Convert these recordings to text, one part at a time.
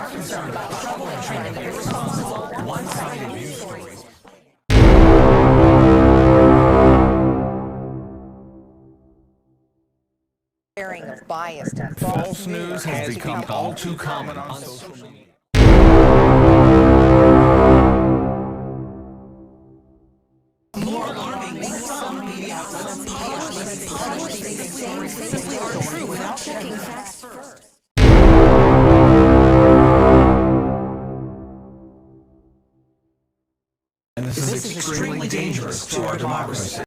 concerned about trouble and trying to irresponsible, one-sided news stories. Sharing of biased and False news has become all too common on social media. More alarming, some media outlets publish these stories simply aren't true without checking facts first. And this is extremely dangerous to our democracy.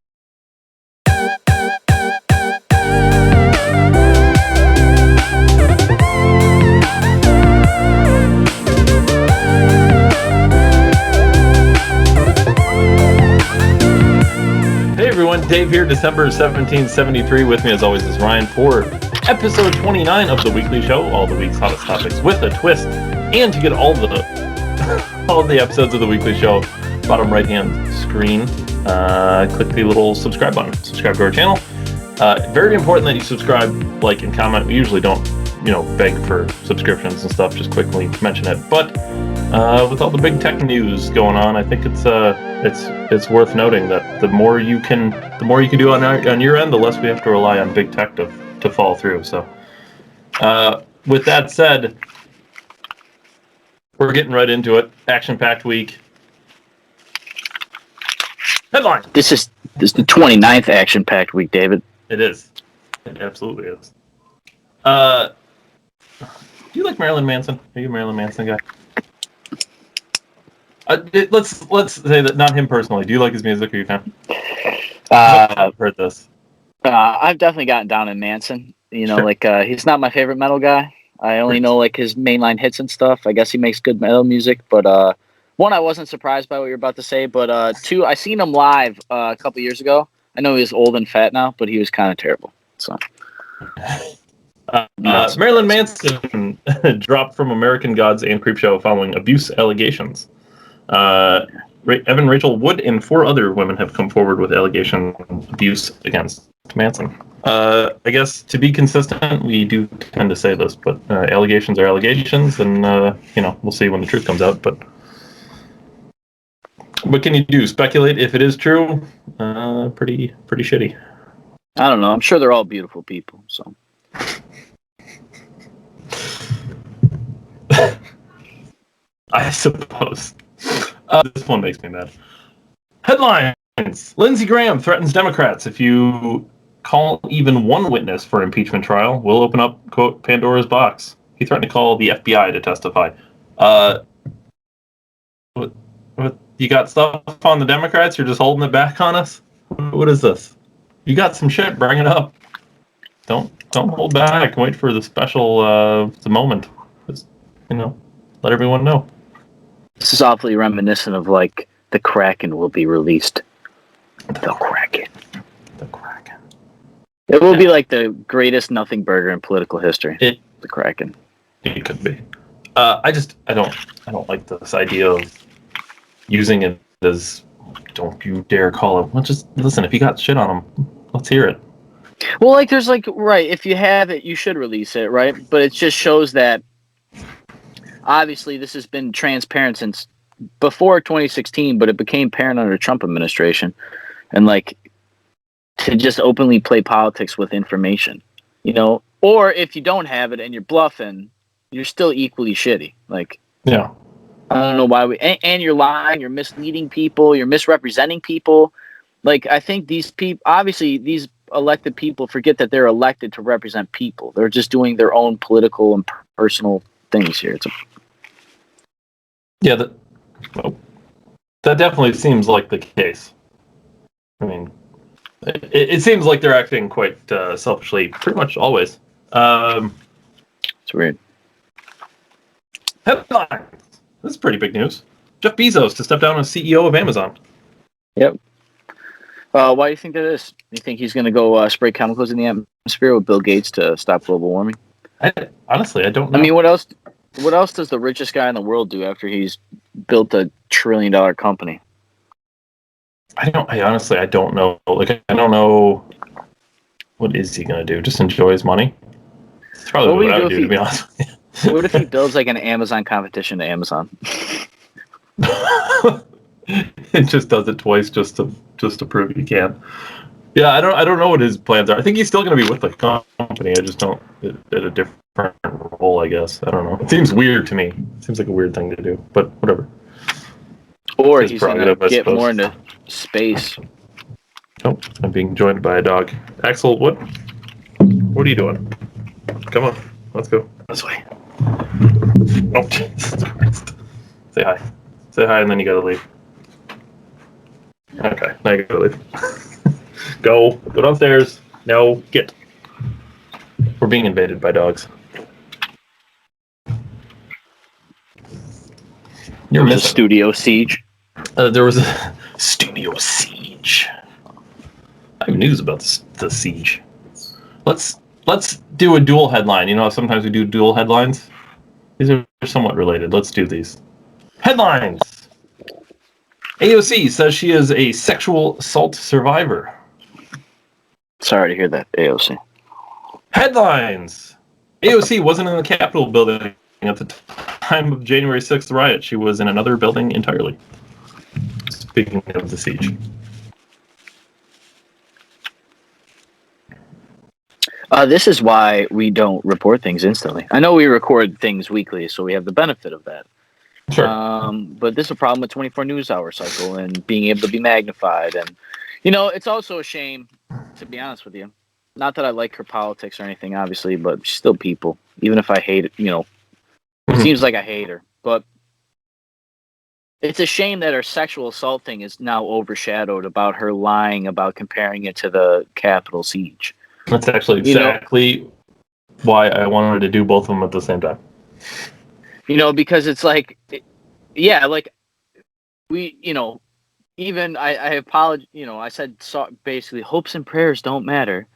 Hey everyone, Dave here, December 1773. With me as always is Ryan for episode 29 of the weekly show, all the week's hottest topics with a twist. And to get all the episodes of the weekly show, bottom right hand screen, click the little subscribe button. Subscribe to our channel. Very important that you subscribe, like, and comment. We usually don't, beg for subscriptions and stuff, just quickly mention it. But with all the big tech news going on, I think it's worth noting that the more you can do on your end, the less we have to rely on big tech to fall through. So, with that said, we're getting right into it. Action-packed week. Headline. This is the 29th action-packed week, David. It is. It absolutely is. Do you like Marilyn Manson? Are you a Marilyn Manson guy? Let's say that not him personally. Do you like his music? Are you a fan? I've heard this. I've definitely gotten down in Manson. Sure. He's not my favorite metal guy. I only know his mainline hits and stuff. I guess he makes good metal music, but one, I wasn't surprised by what you're about to say, but two, I seen him live a couple years ago. I know he's old and fat now, but he was kind of terrible. So, Marilyn Manson dropped from American Gods and Creepshow following abuse allegations. Evan Rachel Wood and 4 other women have come forward with allegation of abuse against Manson. I guess to be consistent, we do tend to say this, but allegations are allegations, and we'll see when the truth comes out. But what can you do? Speculate if it is true? Pretty shitty. I don't know. I'm sure they're all beautiful people. So. I suppose. This one makes me mad. Headlines. Lindsey Graham threatens Democrats. If you call even one witness for impeachment trial, we'll open up, quote, Pandora's box. He threatened to call the FBI to testify. What, you got stuff on the Democrats? You're just holding it back on us? What is this? You got some shit, bring it up. Don't hold back. Wait for the special the moment. Just, let everyone know. This is awfully reminiscent of the Kraken will be released. The Kraken. It will be like the greatest nothing burger in political history. The Kraken. It could be. I don't like this idea of using it as, don't you dare call it. Well, just listen. If you got shit on them, let's hear it. Well, there's right. If you have it, you should release it, right? But it just shows that. Obviously, this has been transparent since before 2016, but it became apparent under the Trump administration. And, to just openly play politics with information, Or if you don't have it and you're bluffing, you're still equally shitty. Yeah. I don't know why and you're lying, you're misleading people, you're misrepresenting people. I think these people, obviously, these elected people forget that they're elected to represent people. They're just doing their own political and personal things here. Yeah, that definitely seems like the case. I mean, it seems like they're acting quite selfishly, pretty much always. It's weird. Headline. This is pretty big news. Jeff Bezos to step down as CEO of Amazon. Yep. Why do you think that is? You think he's going to go spray chemicals in the atmosphere with Bill Gates to stop global warming? Honestly, I don't know. I mean, what else does the richest guy in the world do after he's built a $1 trillion company? I honestly don't know. I don't know. What is he going to do? Just enjoy his money? It's probably what I would do, to be honest with you. What if he builds like an Amazon competition to Amazon? It just does it twice just to prove he can. Yeah, I don't know what his plans are. I think he's still going to be with the company. I just don't at a different role, I guess. I don't know. It seems weird to me. It seems like a weird thing to do, but whatever. Or His he's going to prerogative, I get suppose. more into space. Oh, I'm being joined by a dog. Axel, what are you doing? Come on, let's go this way. Oh, Jesus Christ. Say hi. Say hi, and then you gotta leave. Okay, now you gotta leave. Go downstairs. No, get. We're being invaded by dogs. You're There was a missing. studio siege. There was a studio siege. I have news about the siege. Let's do a dual headline. You know, sometimes we do dual headlines. These are somewhat related. Let's do these. Headlines. AOC says she is a sexual assault survivor. Sorry to hear that, AOC. Headlines. AOC wasn't in the Capitol building at the time of January 6th riot. She was in another building entirely. Speaking of the siege. This is why we don't report things instantly. I know we record things weekly, so we have the benefit of that. Sure. But this is a problem with 24 news hour cycle and being able to be magnified. And, you know, it's also a shame, to be honest with you. Not that I like her politics or anything, obviously, but she's still people. Even if I hate it, you know, it seems like I hate her. But it's a shame that her sexual assault thing is now overshadowed about her lying about comparing it to the Capitol siege. That's actually exactly why I wanted to do both of them at the same time. You know, because it's like, yeah, like we, you know, even I apologize, you know, I said basically hopes and prayers don't matter,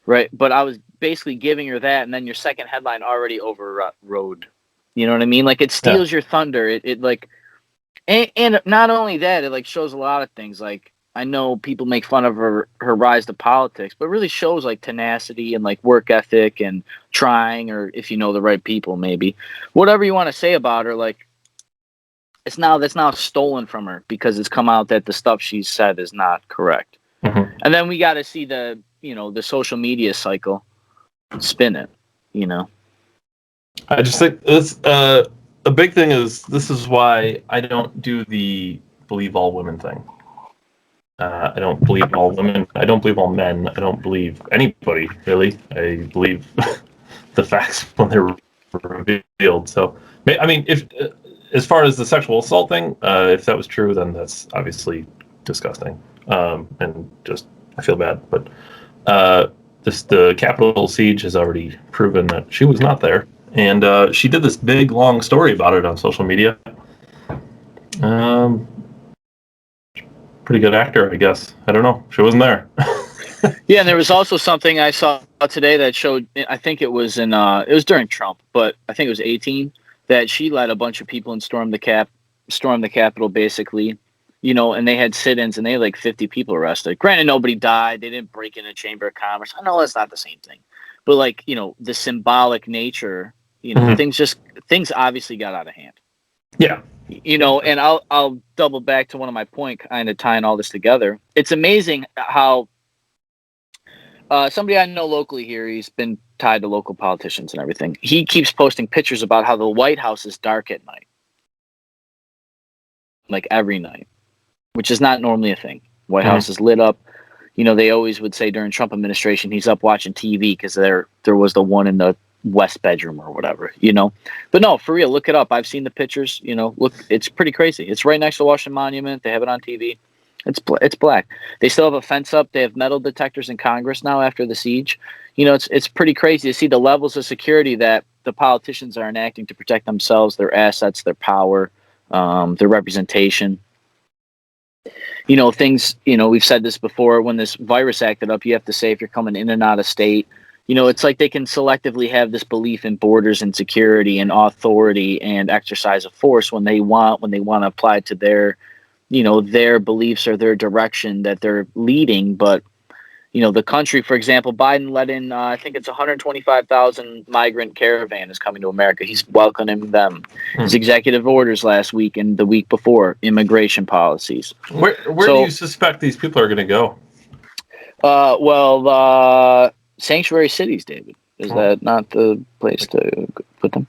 right? But I was basically giving her that, and then your second headline already overrode. You know what I mean? Like it steals your thunder. It like, and not only that, it like shows a lot of things. Like I know people make fun of her rise to politics, but it really shows like tenacity and like work ethic and trying, or if you know the right people, maybe whatever you want to say about her, like that's now stolen from her because it's come out that the stuff she said is not correct. Mm-hmm. And then we got to see the social media cycle spin it. You know, I just think this a big thing is this is why I don't do the believe all women thing. I don't believe all women. I don't believe all men. I don't believe anybody, really. I believe the facts when they're revealed. So, I mean, if as far as the sexual assault thing, if that was true, then that's obviously disgusting. And just, I feel bad. But the Capitol siege has already proven that she was not there. And she did this big, long story about it on social media. Pretty good actor, I guess. I don't know. She wasn't there. Yeah, and there was also something I saw today that showed. I think it was it was during Trump, but I think it was 18 that she led a bunch of people and stormed the Capitol, basically. You know, and they had sit-ins and they had like 50 people arrested. Granted, nobody died. They didn't break into Chamber of Commerce. I know that's not the same thing, but like the symbolic nature. Things obviously got out of hand. Yeah. And I'll double back to one of my point, kind of tying all this together. It's amazing how somebody I know locally here, he's been tied to local politicians and everything. He keeps posting pictures about how the White House is dark at night, like every night, which is not normally a thing. White House is lit up. They always would say during Trump administration, he's up watching TV because there was the one in the West bedroom or whatever, but no, for real, look it up. I've seen the pictures, look, it's pretty crazy. It's right next to Washington Monument. They have it on TV. It's black. They still have a fence up. They have metal detectors in Congress now after the siege. It's pretty crazy to see the levels of security that the politicians are enacting to protect themselves, their assets, their power, their representation. Things, we've said this before, when this virus acted up, you have to say if you're coming in and out of state. It's like they can selectively have this belief in borders and security and authority and exercise of force when they want to apply it to their, their beliefs or their direction that they're leading. But, the country, for example, Biden let in, I think it's 125,000 migrant caravan is coming to America. He's welcoming them. His executive orders last week and the week before, immigration policies. Where do you suspect these people are going to go? Sanctuary cities, David. Is that not the place to put them?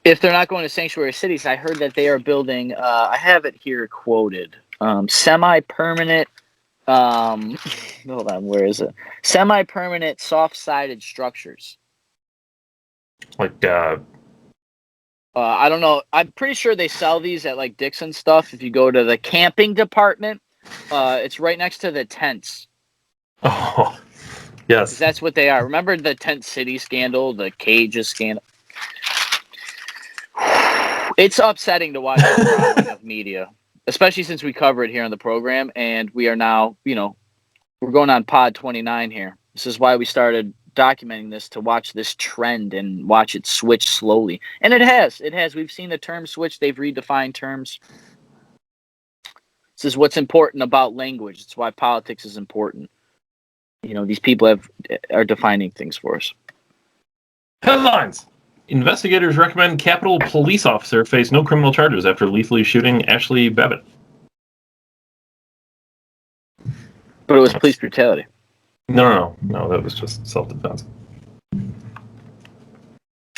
If they're not going to sanctuary cities, I heard that they are building, I have it here quoted, semi-permanent, hold on, where is it? Semi-permanent soft-sided structures. Like, I don't know. I'm pretty sure they sell these at like Dixon stuff. If you go to the camping department, it's right next to the tents. Oh, yes. That's what they are. Remember the Tent City scandal, the cages scandal? It's upsetting to watch the dropping of media, especially since we cover it here on the program, and we are now, we're going on pod 29 here. This is why we started documenting this, to watch this trend and watch it switch slowly. And it has. We've seen the term switch. They've redefined terms. This is what's important about language. It's why politics is important. These people are defining things for us. Headlines. Investigators recommend Capitol police officer face no criminal charges after lethally shooting Ashley Babbitt. But it was police brutality. No, that was just self-defense.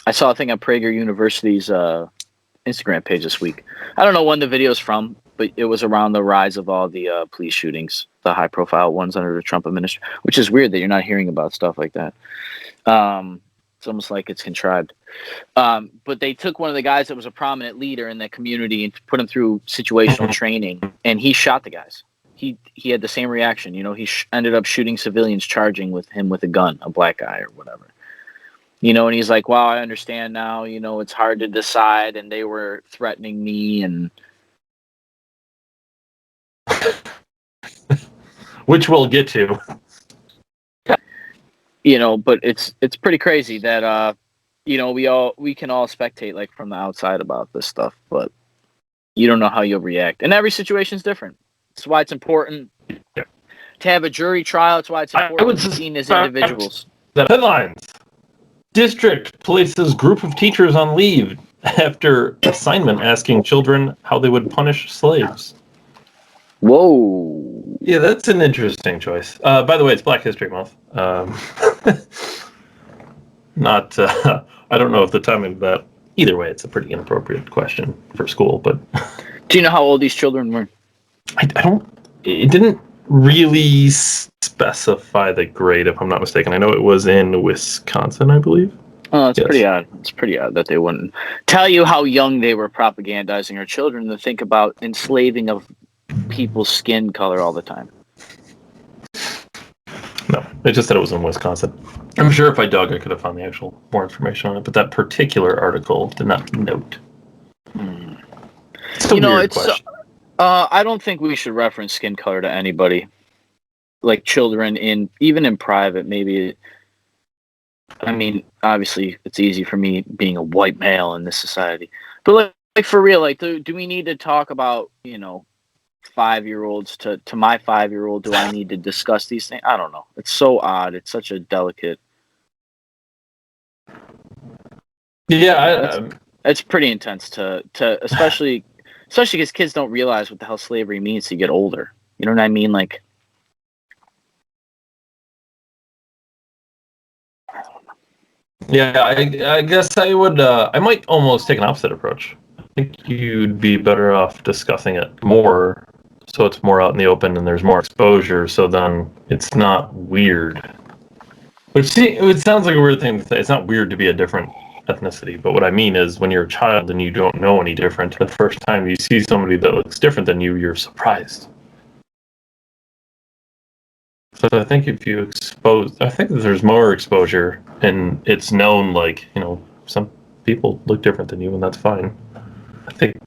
I saw a thing on Prager University's Instagram page this week. I don't know when the video's from, but it was around the rise of all the police shootings, the high-profile ones under the Trump administration, which is weird that you're not hearing about stuff like that. It's almost like it's contrived. But they took one of the guys that was a prominent leader in that community and put him through situational training, and he shot the guys. He had the same reaction. He ended up shooting civilians charging with him with a gun, a black guy or whatever. And he's like, wow, I understand now. It's hard to decide, and they were threatening me, and which we'll get to. But it's pretty crazy that we can all spectate like from the outside about this stuff, but you don't know how you'll react, and every situation is different. That's why it's important to have a jury trial. It's why it's important to be seen as individuals. The headlines. District places group of teachers on leave after assignment asking children how they would punish slaves. Whoa. Yeah, that's an interesting choice. By the way, it's Black History Month. Not, I don't know if the timing of that. Either way, it's a pretty inappropriate question for school, but... Do you know how old these children were? I don't... It didn't really specify the grade, if I'm not mistaken. I know it was in Wisconsin, I believe. Oh, it's pretty odd. It's pretty odd that they wouldn't tell you how young they were propagandizing our children to think about enslaving of people's skin color all the time. No, it just said it was in Wisconsin. I'm sure if I dug, I could have found the actual more information on it, but that particular article did not note. It's a weird question. I don't think we should reference skin color to anybody, like children even in private. Maybe. I mean, obviously, it's easy for me being a white male in this society, but like for real, like, do we need to talk about 5-year-olds to my 5-year-old? Do I need to discuss these things? I don't know. It's so odd. It's such a delicate. Yeah, it's pretty intense to especially because kids don't realize what the hell slavery means to get older. You know what I mean? Like, yeah, I guess I would. I might almost take an opposite approach. I think you'd be better off discussing it more, so it's more out in the open and there's more exposure. So then it's not weird. Which it sounds like a weird thing to say. It's not weird to be a different ethnicity, but what I mean is when you're a child and you don't know any different, the first time you see somebody that looks different than you, you're surprised. So I think if you I think that there's more exposure and it's known, like, some people look different than you and that's fine. I think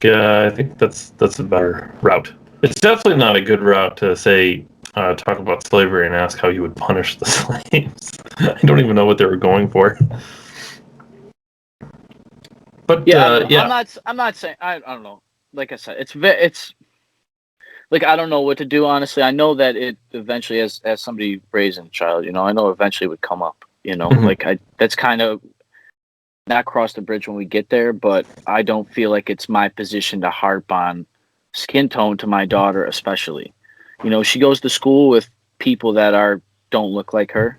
that's a better route. It's definitely not a good route to say, talk about slavery and ask how you would punish the slaves. I don't even know what they were going for. But I'm not saying I don't know. Like I said, it's like, I don't know what to do, honestly. I know that it eventually, as somebody raising a child, I know eventually it would come up, Mhm. that's kind of not cross the bridge when we get there, but I don't feel like it's my position to harp on skin tone to my daughter, especially. She goes to school with people that don't look like her,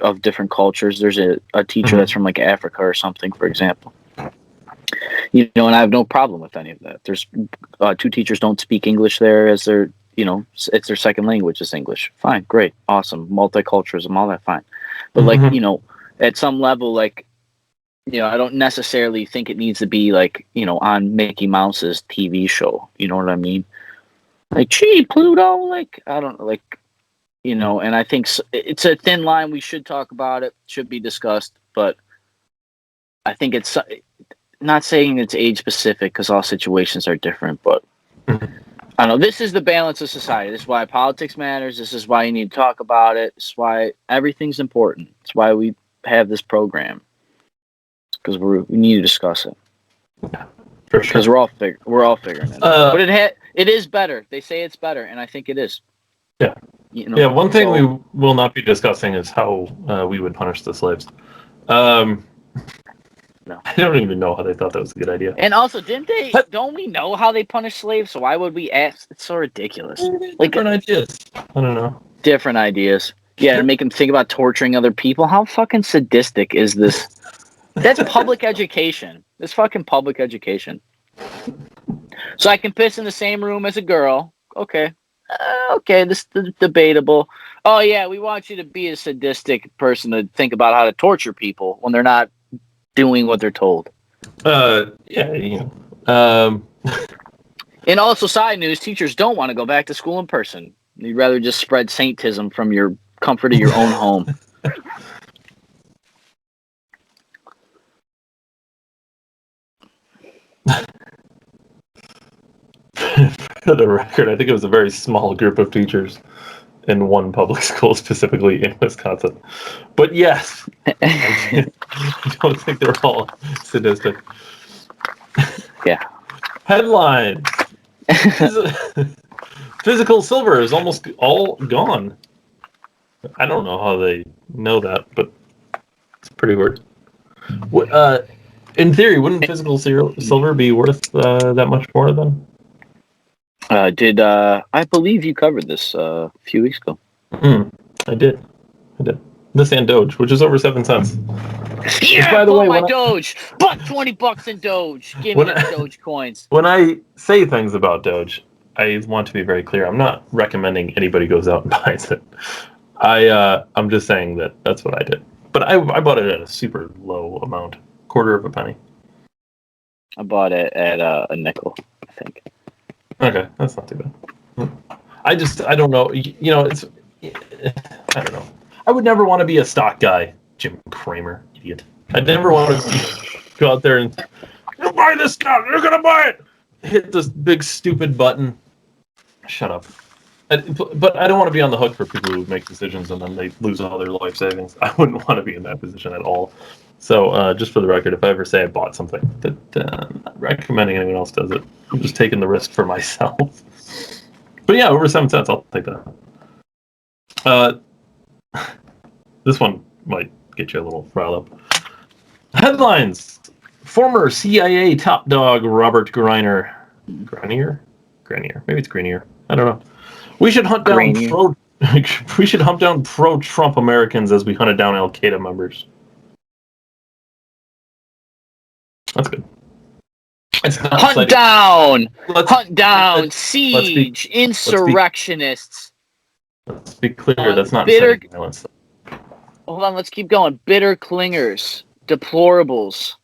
of different cultures. There's a teacher that's Mhm. from like Africa or something, for example. And I have no problem with any of that. There's two teachers don't speak English there as their, it's their second language is English. Fine, great, awesome, multiculturalism, all that, fine. But like, Mhm. at some level, like, I don't necessarily think it needs to be like, on Mickey Mouse's TV show. You know what I mean? Like, gee, Pluto, like, I don't like, and I think it's a thin line. We should talk about it, should be discussed, but I think it's not saying it's age specific because all situations are different, but Mhm. I don't know. This is the balance of society. This is why politics matters. This is why you need to talk about it. It's why everything's important. It's why we have this program, because we need to discuss it. For Because sure. we're all figuring it out. But it is better. They say it's better, and I think it is. Yeah. Yeah, one thing we So will not be discussing is how we would punish the slaves. Um, no. I don't even know how they thought that was a good idea. And also, didn't they? But Don't we know how they punish slaves? So why would we ask? It's so ridiculous. Like, different ideas. I don't know. different ideas. Yeah, to make them think about torturing other people. How fucking sadistic is this? That's public education. It's fucking public education. So I can piss in the same room as a girl. Okay. Okay, this is debatable. Oh, yeah, we want you to be a sadistic person to think about how to torture people when they're not doing what they're told. Yeah. Um, And also, side news, teachers don't want to go back to school in person. You'd rather just spread saintism from your comfort of your own home. for the record, I think it was a very small group of teachers in one public school, specifically in Wisconsin. But yes, I don't think they're all sadistic. Yeah. Headline: Physical silver is almost all gone. I don't know how they know that, but it's pretty weird. In theory, wouldn't physical silver be worth that much more then? I believe you covered this a few weeks ago. I did. This and Doge, which is over 7 cents. Yeah, by the pull way, my when Doge. Buck $20 in Doge. Give me when them I, Doge coins. when I say things about Doge, I want to be very clear. I'm not recommending anybody goes out and buys it. I'm just saying that that's what I did. But I bought it at a super low amount, quarter of a penny. I bought it at a nickel, I think. Okay, that's not too bad. I don't know. It's I don't know. I would never want to be a stock guy, Jim Cramer, idiot. I'd never want to go out there and you buy this stock, you're gonna buy it. Hit this big stupid button. Shut up. But I don't want to be on the hook for people who make decisions and then they lose all their life savings. I wouldn't want to be in that position at all. So just for the record, if I ever say I bought something, that I'm not recommending anyone else does it. I'm just taking the risk for myself. But yeah, over 7 cents, I'll take that. This one might get you a little riled up. Headlines: Former CIA top dog Robert Greiner. Grenier? Maybe it's Greenier. I don't know. We should hunt down Grainier. we should hunt down pro-Trump Americans as we hunted down Al Qaeda members. That's good. It's not Hunt exciting. down, siege, insurrectionists. Let's be clear. That's not bitter. inciting violence. Hold on, let's keep going. Bitter clingers, deplorables.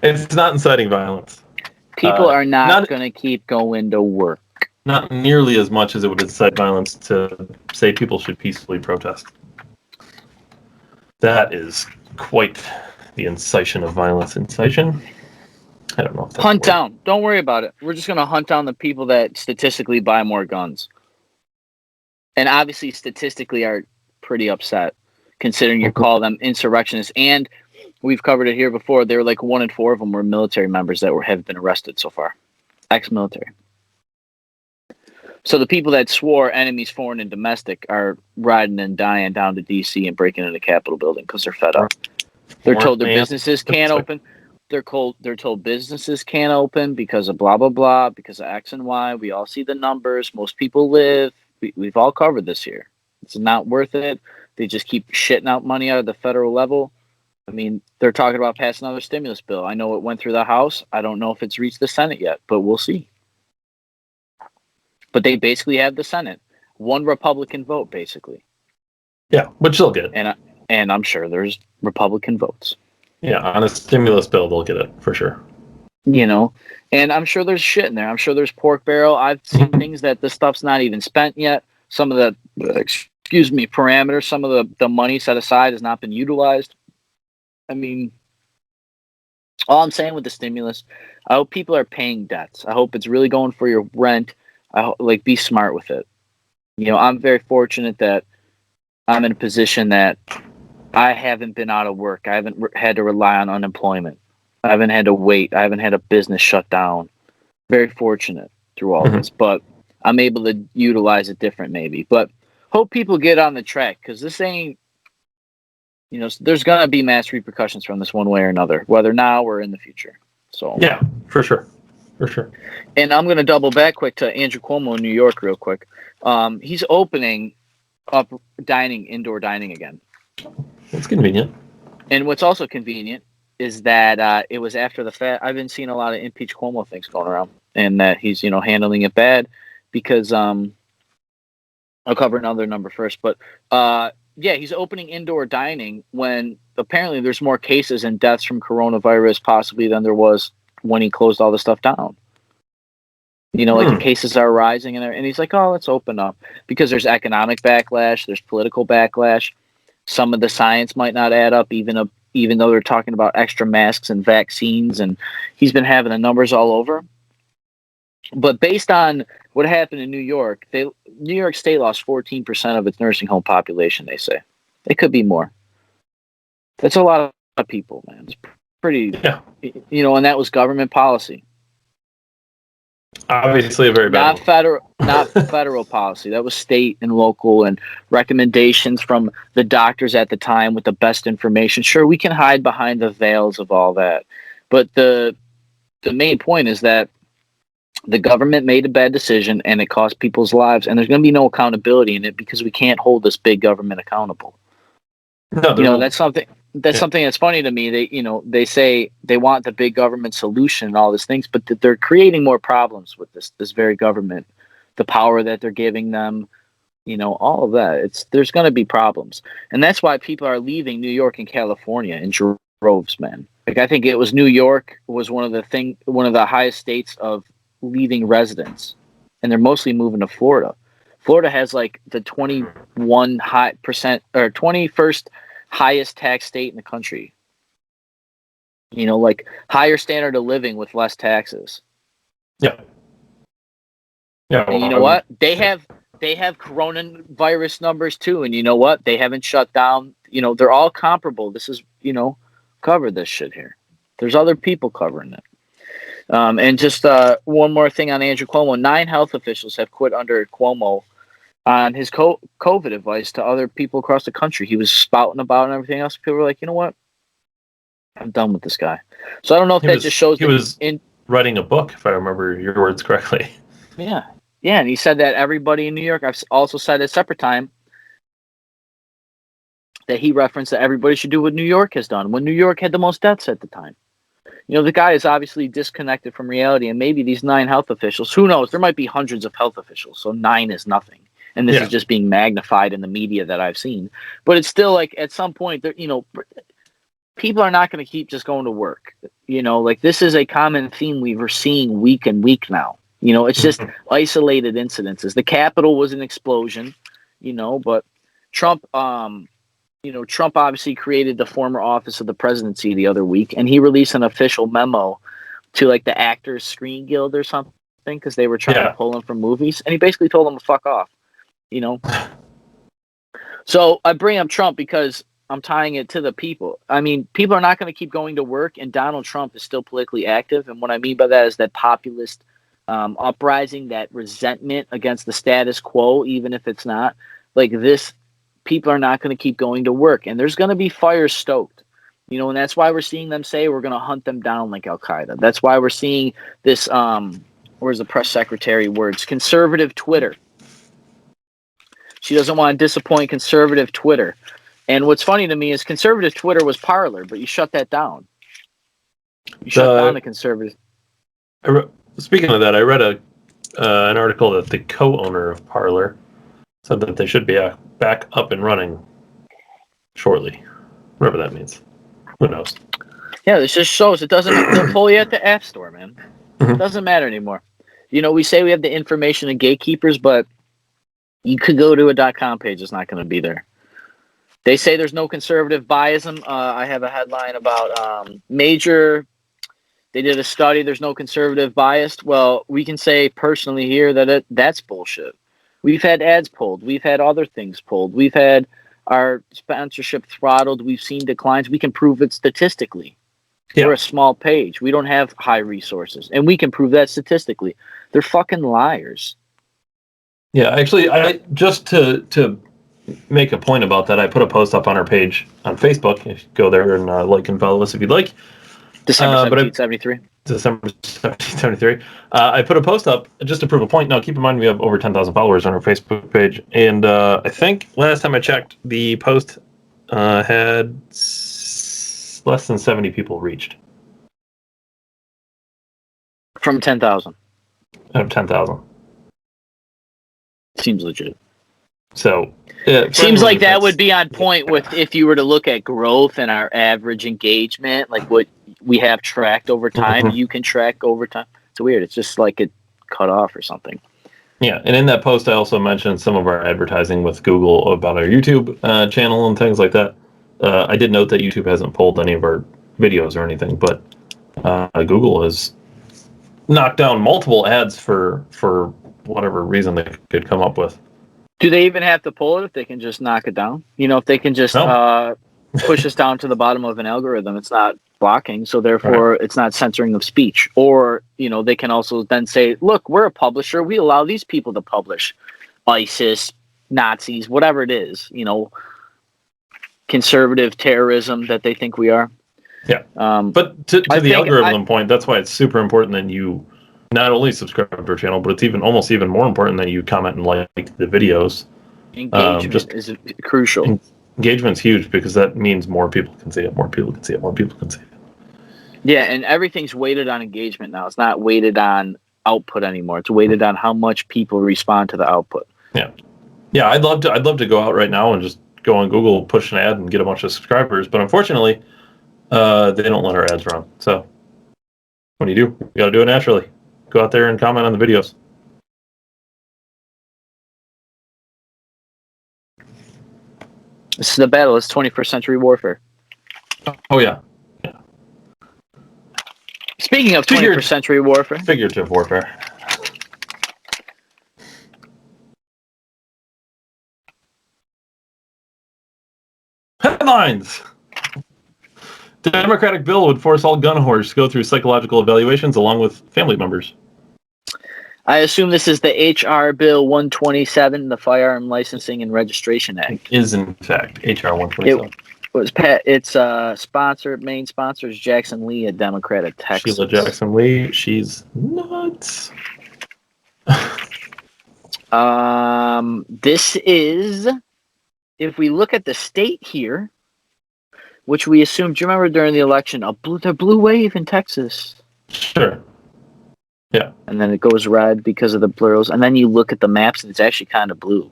It's not inciting violence. People are not going to keep going to work. Not nearly as much as it would incite violence to say people should peacefully protest. That is quite the incitation of violence. Incitation? I don't know if that's Hunt down. Don't worry about it. We're just going to hunt down the people that statistically buy more guns. And obviously statistically are pretty upset, considering you call them insurrectionists. And we've covered it here before. They were like 1 in 4 of them were military members that have been arrested so far, ex-military. So the people that swore enemies, foreign and domestic, are riding and dying down to D.C. and breaking into the Capitol building because they're fed up. They're told their businesses can't open. They're told businesses can't open because of blah blah blah, because of X and Y. We all see the numbers. Most people live. We've all covered this here. It's not worth it. They just keep shitting out money out of the federal level. I mean, they're talking about passing another stimulus bill. I know it went through the House. I don't know if it's reached the Senate yet, but we'll see. But they basically have the Senate. One Republican vote, basically. Yeah, which they'll get. And I'm sure there's Republican votes. Yeah, on a stimulus bill, they'll get it, for sure. You know, and I'm sure there's shit in there. I'm sure there's pork barrel. I've seen things that the stuff's not even spent yet. Some of the, parameters, some of the money set aside has not been utilized. I mean, all I'm saying with the stimulus, I hope people are paying debts. I hope it's really going for your rent. Be smart with it. You know, I'm very fortunate that I'm in a position that I haven't been out of work. I haven't had to rely on unemployment. I haven't had to wait. I haven't had a business shut down. Very fortunate through all this, but I'm able to utilize it different maybe. But hope people get on the track, because this ain't, you know, there's going to be mass repercussions from this one way or another, whether now or in the future. So yeah, for sure. For sure. And I'm going to double back quick to Andrew Cuomo in New York real quick. He's opening up indoor dining again. It's convenient. And what's also convenient is that it was after the fact. I've been seeing a lot of impeach Cuomo things going around, and that he's, you know, handling it bad because I'll cover another number first. But yeah, he's opening indoor dining when apparently there's more cases and deaths from coronavirus possibly than there was when he closed all the stuff down. You know, like the cases are rising, and he's like, oh, let's open up, because there's economic backlash, there's political backlash. Some of the science might not add up, even though they're talking about extra masks and vaccines, and he's been having the numbers all over. But based on what happened in New York, New York State lost 14% of its nursing home population, they say. It could be more. That's a lot of people, man. It's pretty, you know, and that was government policy. Obviously a very bad not federal policy. That was state and local and recommendations from the doctors at the time with the best information. Sure, we can hide behind the veils of all that, but the main point is that the government made a bad decision and it cost people's lives, and there's going to be no accountability in it because we can't hold this big government accountable. No, you know, that's something that's funny to me. They say they want the big government solution and all these things, but they're creating more problems with this very government, the power that they're giving them, you know, all of that. There's going to be problems, and that's why people are leaving New York and California in droves, man. Like, I think it was New York was one of the highest states of leaving residents, and they're mostly moving to Florida. Florida has like the 21% highest tax state in the country. You know, like higher standard of living with less taxes. Yeah. Yeah. And you know what? They have coronavirus numbers too, and you know what? They haven't shut down. You know, they're all comparable. This is, you know, cover this shit here. There's other people covering it. And just one more thing on Andrew Cuomo. 9 health officials have quit under Cuomo on his COVID advice to other people across the country. He was spouting about and everything else. People were like, you know what? I'm done with this guy. So I don't know if that just shows he was writing a book, if I remember your words correctly. Yeah. Yeah, and he said that everybody in New York, I've also said at a separate time, that he referenced that everybody should do what New York has done, when New York had the most deaths at the time. You know, the guy is obviously disconnected from reality, and maybe these 9 health officials, who knows, there might be hundreds of health officials, so 9 is nothing. And this is just being magnified in the media that I've seen. But it's still like, at some point, you know, people are not going to keep just going to work. You know, like, this is a common theme we're seeing week and week now. You know, it's just isolated incidences. The Capitol was an explosion, you know, but Trump obviously created the former office of the presidency the other week, and he released an official memo to like the Actors Screen Guild or something, because they were trying to pull him from movies, and he basically told them to fuck off, you know. So I bring up Trump because I'm tying it to the people. I mean, people are not going to keep going to work, and Donald Trump is still politically active. And what I mean by that is that populist uprising, that resentment against the status quo, even if it's not like this. People are not going to keep going to work, and there's going to be fires stoked. And that's why we're seeing them say we're going to hunt them down like Al Qaeda. That's why we're seeing this. Where's the press secretary words? Conservative Twitter. She doesn't want to disappoint conservative Twitter. And what's funny to me is conservative Twitter was Parler, but you shut that down. You shut down the conservative. Speaking of that, I read an article that the co-owner of Parler said that they should be back up and running shortly. Whatever that means. Who knows? Yeah, this just shows it doesn't. They'll pull you at the App Store, man. Mm-hmm. It doesn't matter anymore. We say we have the information of gatekeepers, but you could go to a .com page. It's not going to be there. They say there's no conservative biasm. I have a headline about major. They did a study. There's no conservative bias. Well, we can say personally here that that's bullshit. We've had ads pulled. We've had other things pulled. We've had our sponsorship throttled. We've seen declines. We can prove it statistically. Yeah. We're a small page. We don't have high resources, and we can prove that statistically. They're fucking liars. Yeah, actually, I just to make a point about that, I put a post up on our page on Facebook. If you go there and like and follow us if you'd like. December 1773. December 1773. I put a post up just to prove a point. Now, keep in mind we have over 10,000 followers on our Facebook page, and I think last time I checked, the post had less than 70 people reached. From 10,000. Out of 10,000. Seems legit. So, seems like that would be on point with if you were to look at growth and our average engagement, like what we have tracked over time. Mm-hmm. You can track over time. It's weird. It's just like it cut off or something. Yeah, and in that post, I also mentioned some of our advertising with Google about our YouTube channel and things like that. I did note that YouTube hasn't pulled any of our videos or anything, but Google has knocked down multiple ads for whatever reason they could come up with. Do they even have to pull it if they can just knock it down? If they can just push us down to the bottom of an algorithm, it's not blocking, so therefore It's not censoring of speech. Or, they can also then say, look, we're a publisher. We allow these people to publish. ISIS, Nazis, whatever it is, conservative terrorism that they think we are. Yeah. But to the algorithm point, that's why it's super important that you not only subscribe to our channel, but it's almost even more important that you comment and like the videos. Engagement is crucial. Engagement's huge because that means more people can see it, more people can see it, more people can see it. Yeah, and everything's weighted on engagement now. It's not weighted on output anymore. It's weighted on how much people respond to the output. Yeah. Yeah, I'd love to go out right now and just go on Google, push an ad, and get a bunch of subscribers, but unfortunately, they don't let our ads run. So what do? You got to do it naturally. Go out there and comment on the videos. This is the battle. It's 21st century warfare. Oh, yeah. Speaking of 21st century warfare. Figurative warfare. Headlines! Democratic bill would force all gun owners to go through psychological evaluations along with family members. I assume this is the H.R. Bill 127, the Firearm Licensing and Registration Act. It is, in fact, H.R. 127. Its main sponsor is Jackson Lee, a Democrat of Texas. Sheila Jackson Lee, she's nuts. This is, if we look at the state here, which we assumed, do you remember during the election, the blue wave in Texas? Sure. Yeah. And then it goes red because of the plurals. And then you look at the maps and it's actually kind of blue.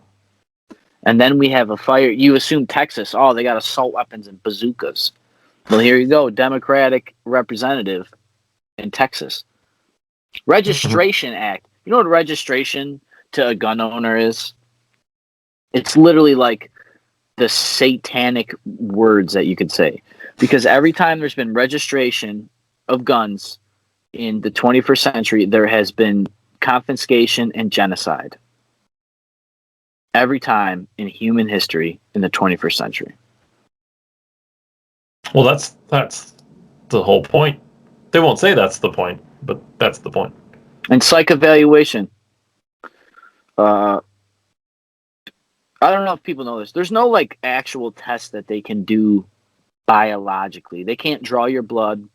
And then we have a fire. You assume Texas, they got assault weapons and bazookas. Well, here you go. Democratic representative in Texas. Registration Act. You know what registration to a gun owner is? It's literally like the satanic words that you could say. Because every time there's been registration of guns in the 21st century, there has been confiscation and genocide. Every time in human history in the 21st century. Well, that's the whole point. They won't say that's the point, but that's the point. And psych evaluation. I don't know if people know this. There's no like actual test that they can do biologically. They can't draw your blood.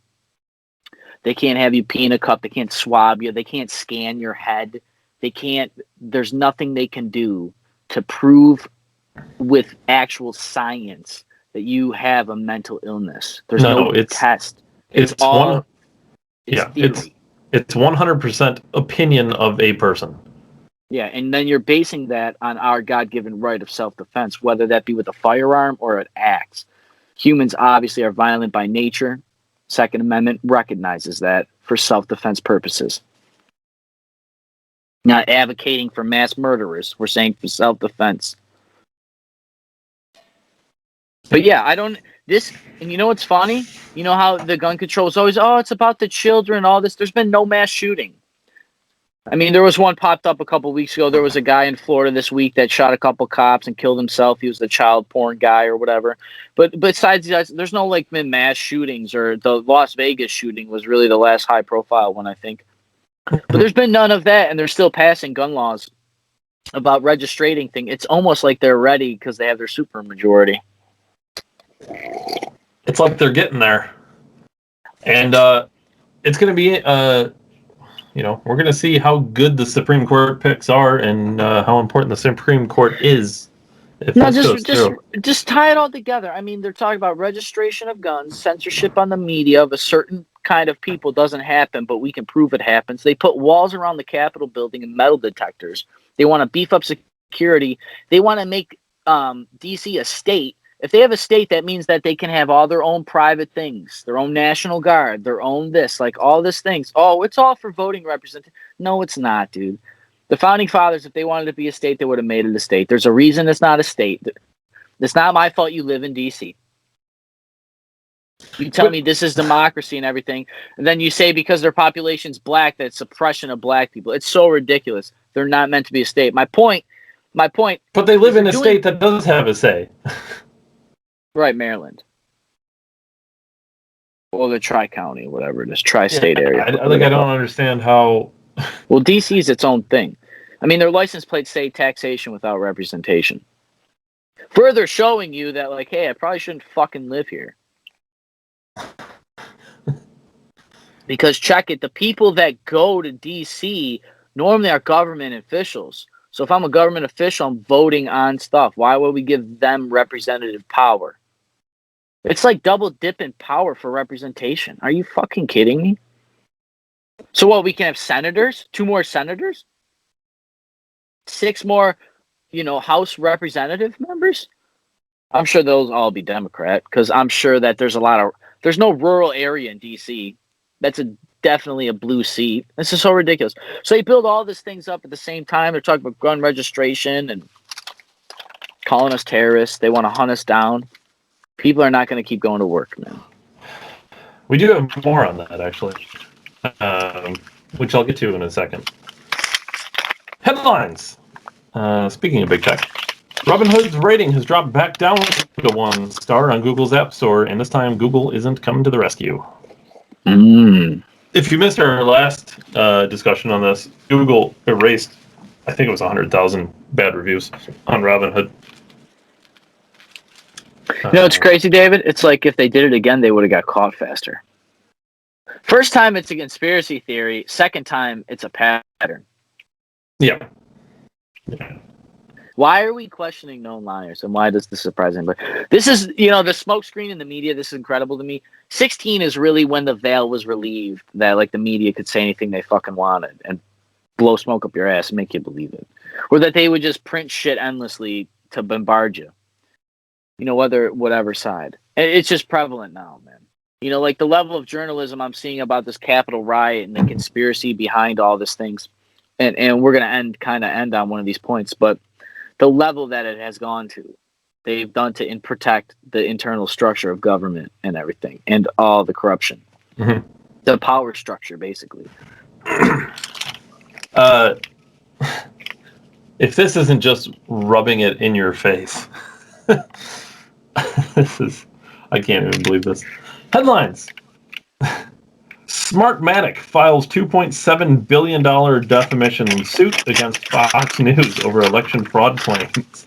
They can't have you pee in a cup. They can't swab you. They can't scan your head. They can't. There's nothing they can do to prove with actual science that you have a mental illness. There's no test. It's all. Theory. It's 100% opinion of a person. Yeah, and then you're basing that on our God-given right of self-defense, whether that be with a firearm or an axe. Humans obviously are violent by nature. Second Amendment recognizes that for self-defense purposes. Not advocating for mass murderers. We're saying for self-defense. But yeah, and you know what's funny? You know how the gun control is always, it's about the children, all this. There's been no mass shooting. I mean, there was one popped up a couple weeks ago. There was a guy in Florida this week that shot a couple cops and killed himself. He was the child porn guy or whatever. But besides that, there's no like mass shootings, or the Las Vegas shooting was really the last high profile one, I think. But there's been none of that, and they're still passing gun laws about registering things. It's almost like they're ready because they have their supermajority. It's like they're getting there. And it's going to be... we're going to see how good the Supreme Court picks are and how important the Supreme Court is. Just tie it all together. I mean, they're talking about registration of guns, censorship on the media of a certain kind of people doesn't happen, but we can prove it happens. They put walls around the Capitol building and metal detectors. They want to beef up security. They want to make D.C. a state. If they have a state, that means that they can have all their own private things, their own National Guard, their own this, like all these things. Oh, it's all for voting representation. No, it's not, dude. The Founding Fathers, if they wanted to be a state, they would have made it a state. There's a reason it's not a state. It's not my fault you live in D.C. You tell me this is democracy and everything, and then you say because their population's black, that it's suppression of black people. It's so ridiculous. They're not meant to be a state. My point. But they live in a state that does have a say. Right, Maryland. Or the Tri-County, whatever it is, Tri-State area. I don't understand how... Well, D.C. is its own thing. I mean, their license plates say taxation without representation. Further showing you that, like, hey, I probably shouldn't fucking live here. Because check it, the people that go to D.C. normally are government officials. So if I'm a government official, I'm voting on stuff. Why would we give them representative power? It's like double dipping power for representation. Are you fucking kidding me? So what, we can have senators? 2 more senators? 6 more, House representative members? I'm sure those all be Democrat, because I'm sure that there's no rural area in D.C. That's definitely a blue seat. This is so ridiculous. So they build all these things up at the same time. They're talking about gun registration and calling us terrorists. They want to hunt us down. People are not going to keep going to work, man. We do have more on that, actually, which I'll get to in a second. Headlines. Speaking of big tech, Robinhood's rating has dropped back down to 1 star on Google's App Store, and this time Google isn't coming to the rescue. If you missed our last discussion on this, Google erased, I think it was 100,000 bad reviews on Robinhood. It's crazy, David. It's like if they did it again, they would have got caught faster. First time, it's a conspiracy theory. Second time, it's a pattern. Yeah. Why are we questioning known liars, and why does this surprise anybody? This is, the smokescreen in the media. This is incredible to me. 16 is really when the veil was relieved that, like, the media could say anything they fucking wanted and blow smoke up your ass and make you believe it, or that they would just print shit endlessly to bombard you. Whatever side. It's just prevalent now, man. Like the level of journalism I'm seeing about this Capitol riot and the conspiracy behind all these things, and we're gonna end on one of these points, but the level that it has gone to, they've done to protect the internal structure of government and everything, and all the corruption, the power structure, basically. If this isn't just rubbing it in your face, this is I can't even believe this. Headlines. Smartmatic files $2.7 billion defamation suit against Fox News over election fraud claims.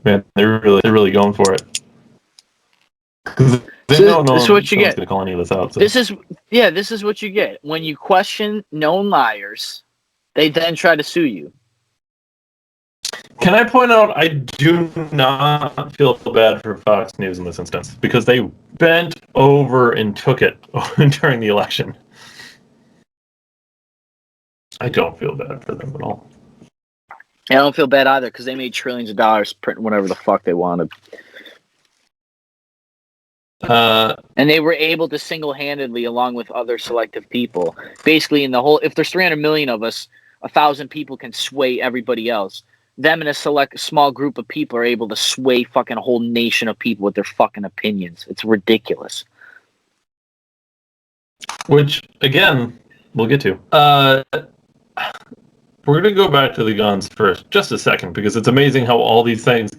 Man, they're really going for it. Because they don't know this is what you get. going to call any of this out. So. This is what you get when you question known liars. They then try to sue you. Can I point out, I do not feel bad for Fox News in this instance because they bent over and took it during the election. I don't feel bad for them at all. I don't feel bad either because they made trillions of dollars printing whatever the fuck they wanted. And they were able to single-handedly, along with other selective people, basically in the whole, if there's 300 million of us, 1,000 people can sway everybody else. Them and a small group of people are able to sway fucking a whole nation of people with their fucking opinions. It's ridiculous. Which, again, we'll get to. We're going to go back to the guns first, just a second, because it's amazing how all these things...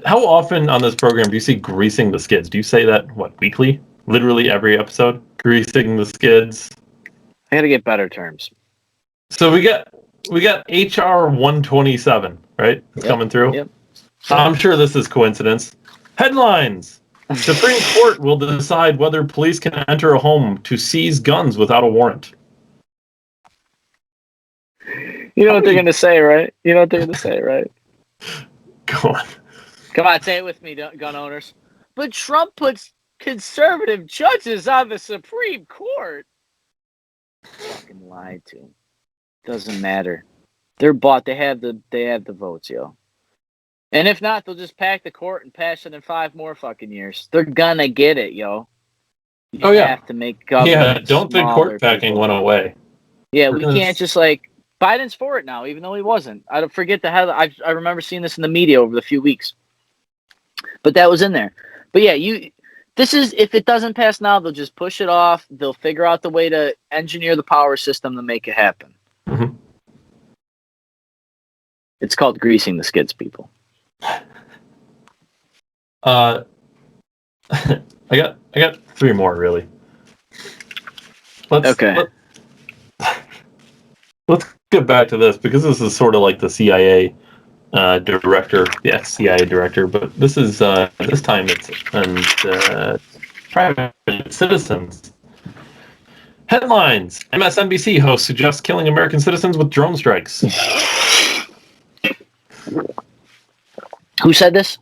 How often on this program do you see greasing the skids? Do you say that, weekly? Literally every episode? Greasing the skids? I gotta get better terms. So we got HR 127, right? It's coming through. Yep. I'm sure this is coincidence. Headlines. Supreme Court will decide whether police can enter a home to seize guns without a warrant. You know what they're going to say, right? Go on. Come on, say it with me, gun owners. But Trump puts conservative judges on the Supreme Court. Fucking lied to. Doesn't matter. They're bought. They have the votes, yo. And if not, they'll just pack the court and pass it in 5 more fucking years. They're gonna get it, yo. You have to make government. Yeah, don't think court packing went away. Yeah, we can't just Biden's for it now, even though he wasn't. I don't forget I remember seeing this in the media over the few weeks. But that was in there. But yeah, this is, if it doesn't pass now, they'll just push it off. They'll figure out the way to engineer the power system to make it happen. Mm-hmm. It's called greasing the skids, people. I got 3 more, really. Let's get back to this, because this is sort of like the CIA director, the ex-CIA director, but this is this time it's private citizens. Headlines: MSNBC host suggests killing American citizens with drone strikes. Who said this?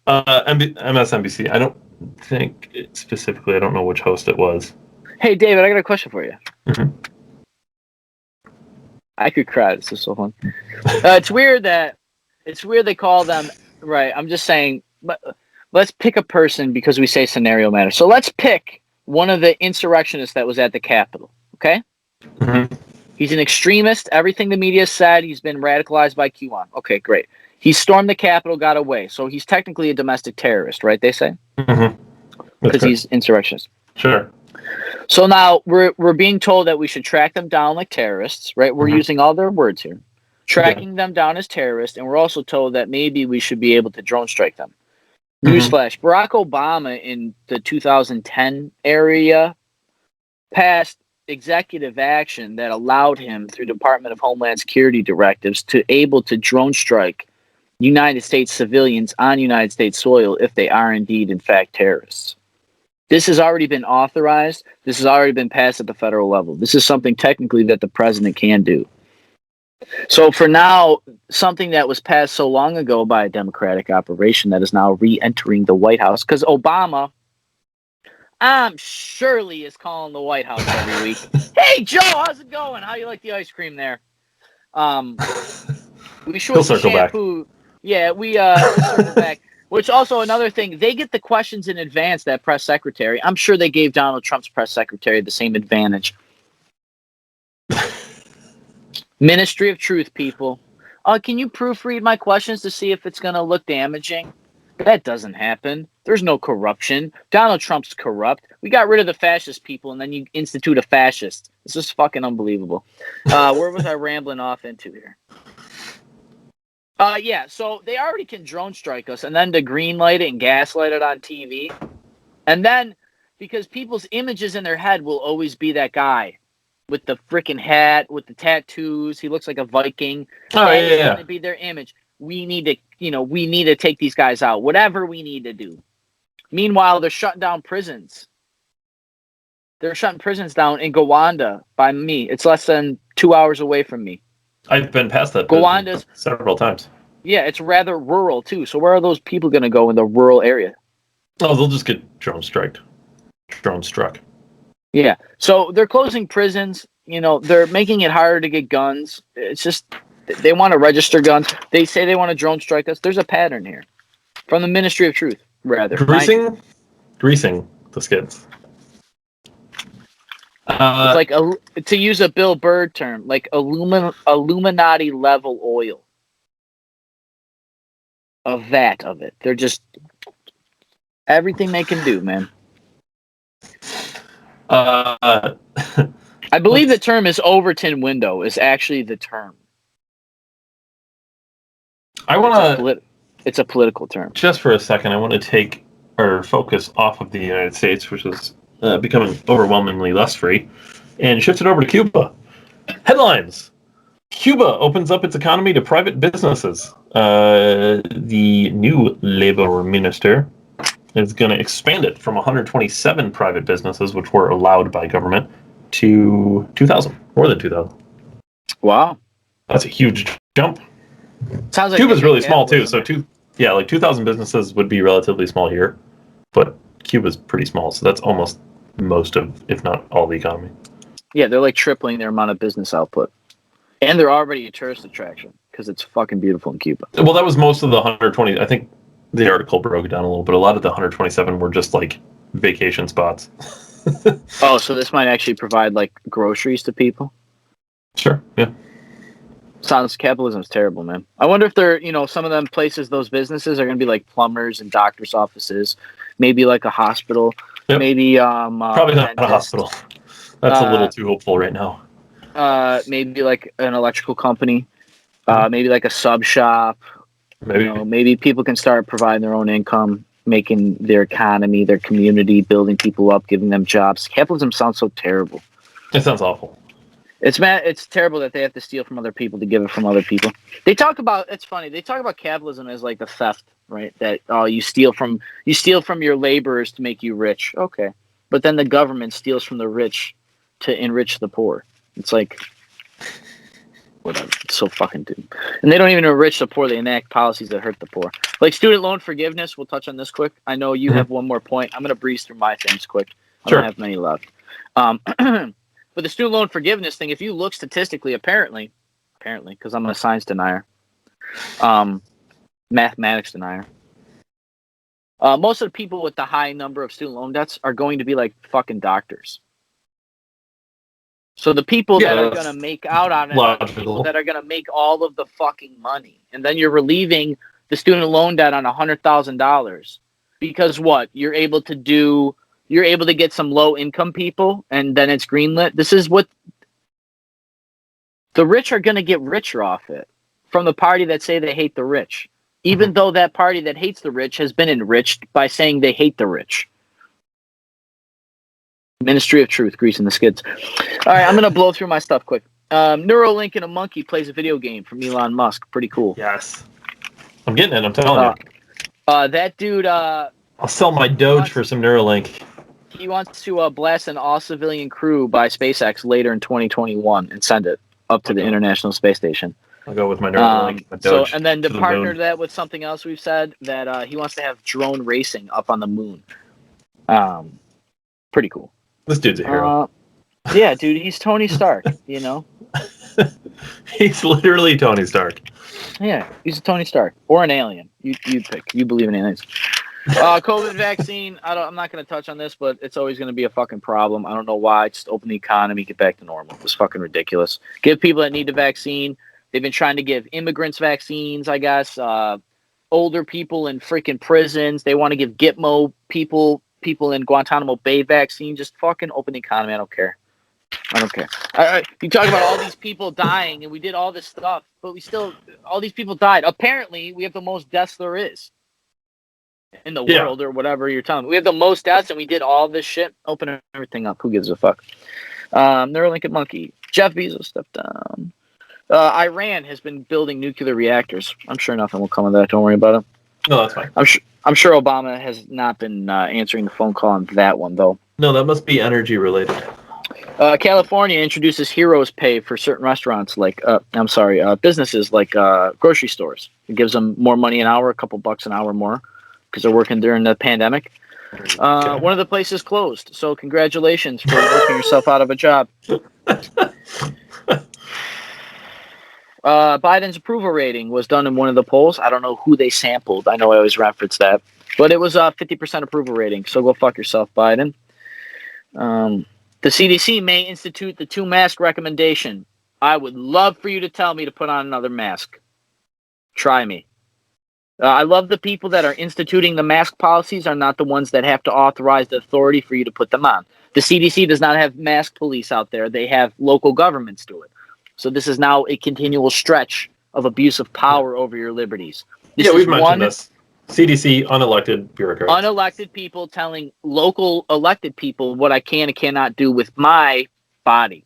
MSNBC. I don't think specifically. I don't know which host it was. Hey, David, I got a question for you. Mm-hmm. I could cry. This is so fun. It's weird they call them, right, I'm just saying, let's pick a person because we say scenario matters. So let's pick one of the insurrectionists that was at the Capitol, okay? Mm-hmm. He's an extremist. Everything the media said, he's been radicalized by QAnon. Okay, great. He stormed the Capitol, got away. So he's technically a domestic terrorist, right, they say? Mm-hmm. Because he's insurrectionist. Sure. So now we're being told that we should track them down like terrorists, right? We're using all their words here. Tracking them down as terrorists, and we're also told that maybe we should be able to drone strike them. Newsflash, Barack Obama in the 2010 area passed executive action that allowed him, through Department of Homeland Security directives, to able to drone strike United States civilians on United States soil if they are indeed, in fact, terrorists. This has already been authorized. This has already been passed at the federal level. This is something technically that the president can do. So for now, something that was passed so long ago by a Democratic operation that is now re-entering the White House, because Obama, surely is calling the White House every week. Hey, Joe, how's it going? How you like the ice cream there? We should circle shampoo. Back. Yeah, we'll circle back. Which also another thing, they get the questions in advance, that press secretary. I'm sure they gave Donald Trump's press secretary the same advantage. Ministry of Truth, people. Can you proofread my questions to see if it's going to look damaging? That doesn't happen. There's no corruption. Donald Trump's corrupt. We got rid of the fascist people, and then you institute a fascist. This is fucking unbelievable. Where was I rambling off into here? Yeah, so they already can drone strike us, and then to green light it and gaslight it on TV. And then, because people's images in their head will always be that guy with the freaking hat, with the tattoos. He looks like a Viking. Oh, That is yeah. going to be their image. We need to take these guys out. Whatever we need to do. Meanwhile, they're shutting down prisons. They're shutting prisons down in Gowanda by me. It's less than 2 hours away from me. I've been past that Gowanda's several times. Yeah, it's rather rural too. So where are those people going to go in the rural area? Oh, they'll just get drone struck. Yeah. So they're closing prisons. They're making it harder to get guns. It's just they want to register guns. They say they want to drone strike us. There's a pattern here from the Ministry of Truth, rather. Greasing the skids. It's like to use a Bill Burr term, like Illuminati level oil. A vat of it. They're just everything they can do, man. I believe the term is Overton window is actually the term. It's a political term. Just for a second, I want to take our focus off of the United States, which is becoming overwhelmingly less free, and shift it over to Cuba. Headlines. Cuba opens up its economy to private businesses. The new labor minister is going to expand it from 127 private businesses, which were allowed by government, to 2,000, more than 2,000. Wow. That's a huge jump. Sounds like Cuba's really small, too. So, 2,000 businesses would be relatively small here, but Cuba's pretty small. So that's almost most of, if not all, the economy. Yeah, they're like tripling their amount of business output. And they're already a tourist attraction because it's fucking beautiful in Cuba. Well, that was most of the 120. I think the article broke it down a little, but a lot of the 127 were just like vacation spots. Oh, so this might actually provide like groceries to people? Sure, yeah. Sounds capitalism is terrible, man. I wonder if they're, some of them places, those businesses are going to be like plumbers and doctors' offices, maybe like a hospital, maybe probably not a hospital. That's a little too hopeful right now. Maybe like an electrical company, maybe like a sub shop. Maybe people can start providing their own income, making their economy, their community, building people up, giving them jobs. Capitalism sounds so terrible. It sounds awful. It's terrible that they have to steal from other people to give it from other people. It's funny. They talk about capitalism as like the theft, right? That you steal from your laborers to make you rich. Okay. But then the government steals from the rich to enrich the poor. It's like whatever. It's so fucking dumb. And they don't even enrich the poor. They enact policies that hurt the poor. Like student loan forgiveness. We'll touch on this quick. I know you have one more point. I'm going to breeze through my things quick. I don't have many left. But the student loan forgiveness thing, if you look statistically, apparently, because I'm a science denier, mathematics denier, most of the people with the high number of student loan debts are going to be like fucking doctors. So the people that are going to make out on it are the people that are going to make all of the fucking money. And then you're relieving the student loan debt on $100,000 because what? You're able to get some low income people and then it's greenlit. This is what the rich are going to get richer off it from the party that say they hate the rich, even though that party that hates the rich has been enriched by saying they hate the rich. Ministry of Truth, greasing the skids. All right, I'm going to blow through my stuff quick. Neuralink in a monkey plays a video game from Elon Musk. Pretty cool. Yes. I'm getting it, I'm telling you. That dude... I'll sell my Doge for some Neuralink. He wants to blast an all-civilian crew by SpaceX later in 2021 and send it up to the International Space Station. I'll go with my Neuralink. My Doge and then to partner that with something else we've said, that he wants to have drone racing up on the moon. Pretty cool. This dude's a hero. Yeah, dude, he's Tony Stark, He's literally Tony Stark. Yeah, he's a Tony Stark. Or an alien. You pick. You believe in aliens. COVID vaccine, I'm not going to touch on this, but it's always going to be a fucking problem. I don't know why. Just open the economy, get back to normal. It was fucking ridiculous. Give people that need the vaccine. They've been trying to give immigrants vaccines, I guess. Older people in freaking prisons. They want to give Gitmo people in Guantanamo Bay vaccine. Just fucking open the economy. I don't care. I don't care. You talk about all these people dying, and we did all this stuff, but all these people died. Apparently, we have the most deaths there is in the world, or whatever you're telling me. We have the most deaths, and we did all this shit. Open everything up. Who gives a fuck? Neuralink Monkey. Jeff Bezos stepped down. Iran has been building nuclear reactors. I'm sure nothing will come of that. Don't worry about it. No, that's fine. I'm sure Obama has not been answering the phone call on that one, though. No, that must be energy related. California introduces heroes pay for certain restaurants, businesses like grocery stores. It gives them more money an hour, a couple bucks an hour more, because they're working during the pandemic. One of the places closed, so congratulations for working yourself out of a job. Biden's approval rating was done in one of the polls. I don't know who they sampled. I know I always reference that, but it was a 50% approval rating. So go fuck yourself, Biden. The CDC may institute the 2-mask recommendation. I would love for you to tell me to put on another mask. Try me. I love the people that are instituting the mask policies are not the ones that have to authorize the authority for you to put them on. The CDC does not have mask police out there. They have local governments do it. So this is now a continual stretch of abuse of power over your liberties. We've mentioned this. CDC, unelected bureaucrats. Unelected people telling local elected people what I can and cannot do with my body.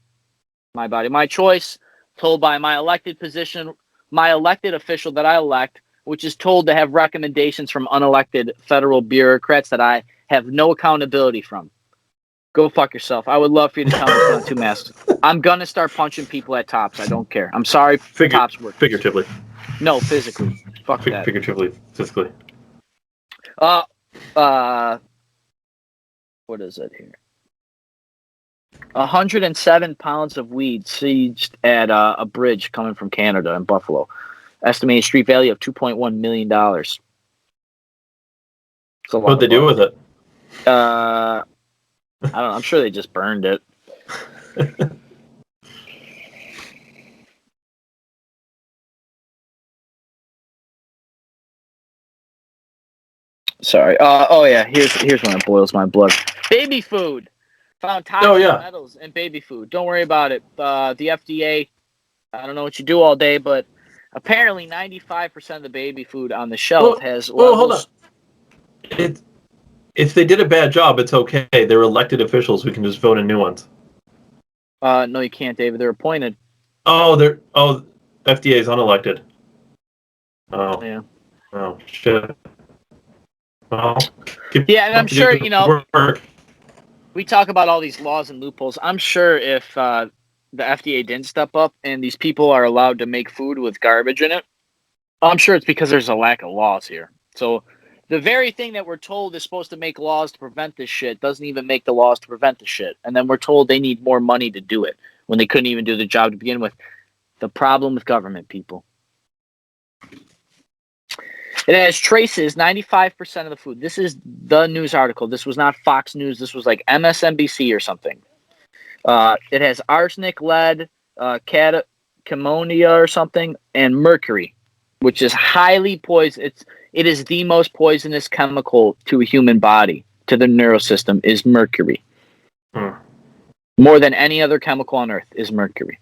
My body, my choice, told by my elected position, my elected official that I elect, which is told to have recommendations from unelected federal bureaucrats that I have no accountability from. Go fuck yourself. I would love for you to tell me to put on 2 masks. I'm going to start punching people at Tops. I don't care. I'm sorry, Tops work. Figuratively. No, physically. Fuck that. Figuratively, physically. What is it here? 107 pounds of weed seized at a bridge coming from Canada in Buffalo. Estimated street value of $2.1 million. What'd they do with it? I don't know. I'm sure they just burned it. Sorry. Here's when it boils my blood. Baby food. Found toxic metals in baby food. Don't worry about it. The FDA, I don't know what you do all day, but apparently 95% of the baby food on the shelf has levels. Hold on. If they did a bad job, it's okay. They're elected officials. We can just vote in new ones. No, you can't, David. They're appointed. FDA is unelected. Oh. Yeah. Oh, shit. Well, and I'm sure, we talk about all these laws and loopholes. I'm sure if the FDA didn't step up and these people are allowed to make food with garbage in it, I'm sure it's because there's a lack of laws here. So the very thing that we're told is supposed to make laws to prevent this shit doesn't even make the laws to prevent the shit. And then we're told they need more money to do it when they couldn't even do the job to begin with. The problem with government, people. It has traces, 95% of the food. This is the news article. This was not Fox News. This was like MSNBC or something. It has arsenic, lead, cadmium or something, and mercury, which is highly poison. It is the most poisonous chemical to a human body, to the neurosystem, is mercury. More than any other chemical on Earth is mercury.